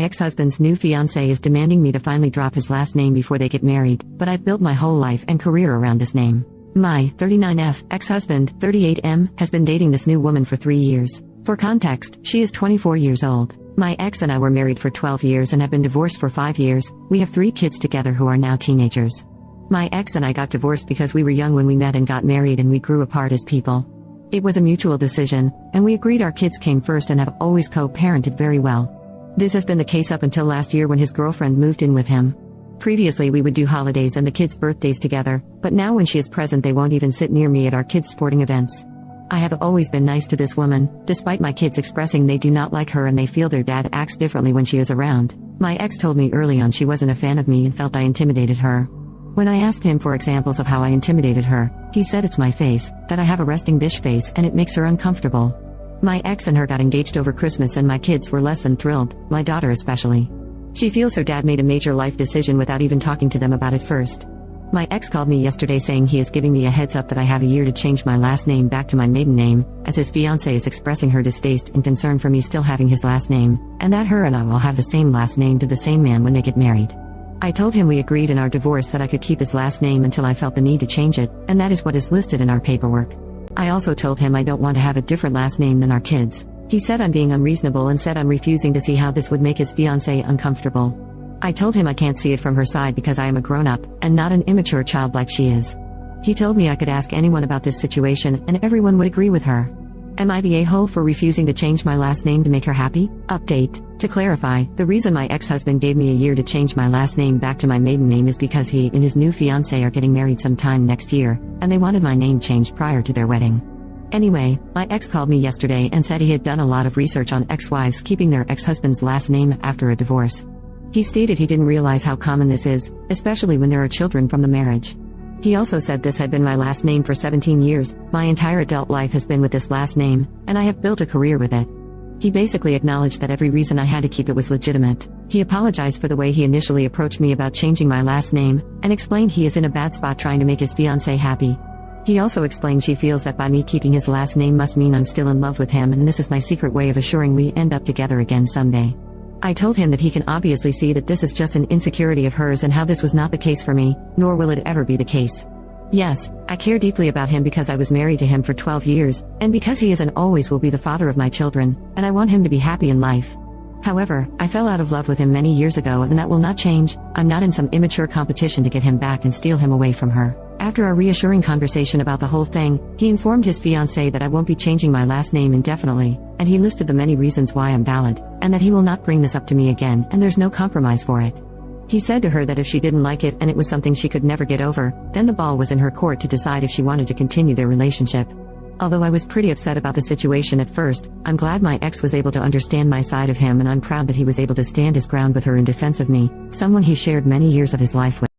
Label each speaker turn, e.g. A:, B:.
A: My ex-husband's new fiance is demanding me to finally drop his last name before they get married, but I've built my whole life and career around this name. My 39F ex-husband, 38M, has been dating this new woman for 3 years. For context, she is 24 years old. My ex and I were married for 12 years and have been divorced for 5 years. We have 3 kids together who are now teenagers. My ex and I got divorced because we were young when we met and got married, and we grew apart as people. It was a mutual decision, and we agreed our kids came first and have always co-parented very well. This has been the case up until last year when his girlfriend moved in with him. Previously we would do holidays and the kids' birthdays together, but now when she is present they won't even sit near me at our kids' sporting events. I have always been nice to this woman, despite my kids expressing they do not like her and they feel their dad acts differently when she is around. My ex told me early on she wasn't a fan of me and felt I intimidated her. When I asked him for examples of how I intimidated her, he said it's my face, that I have a resting bitch face and it makes her uncomfortable. My ex and her got engaged over Christmas and my kids were less than thrilled, my daughter especially. She feels her dad made a major life decision without even talking to them about it first. My ex called me yesterday saying he is giving me a heads up that I have a year to change my last name back to my maiden name, as his fiancée is expressing her distaste and concern for me still having his last name, and that her and I will have the same last name to the same man when they get married. I told him we agreed in our divorce that I could keep his last name until I felt the need to change it, and that is what is listed in our paperwork. I also told him I don't want to have a different last name than our kids. He said I'm being unreasonable and said I'm refusing to see how this would make his fiancée uncomfortable. I told him I can't see it from her side because I am a grown-up, and not an immature child like she is. He told me I could ask anyone about this situation and everyone would agree with her. Am I the a-hole for refusing to change my last name to make her happy? Update. To clarify, the reason my ex-husband gave me a year to change my last name back to my maiden name is because he and his new fiancée are getting married sometime next year, and they wanted my name changed prior to their wedding. Anyway, my ex called me yesterday and said he had done a lot of research on ex-wives keeping their ex-husband's last name after a divorce. He stated he didn't realize how common this is, especially when there are children from the marriage. He also said this had been my last name for 17 years, my entire adult life has been with this last name, and I have built a career with it. He basically acknowledged that every reason I had to keep it was legitimate. He apologized for the way he initially approached me about changing my last name, and explained he is in a bad spot trying to make his fiancée happy. He also explained she feels that by me keeping his last name must mean I'm still in love with him, and this is my secret way of assuring we end up together again someday. I told him that he can obviously see that this is just an insecurity of hers and how this was not the case for me, nor will it ever be the case. Yes, I care deeply about him because I was married to him for 12 years, and because he is and always will be the father of my children, and I want him to be happy in life. However, I fell out of love with him many years ago and that will not change. I'm not in some immature competition to get him back and steal him away from her. After a reassuring conversation about the whole thing, he informed his fiancée that I won't be changing my last name indefinitely, and he listed the many reasons why I'm valid, and that he will not bring this up to me again and there's no compromise for it. He said to her that if she didn't like it and it was something she could never get over, then the ball was in her court to decide if she wanted to continue their relationship. Although I was pretty upset about the situation at first, I'm glad my ex was able to understand my side of him, and I'm proud that he was able to stand his ground with her in defense of me, someone he shared many years of his life with.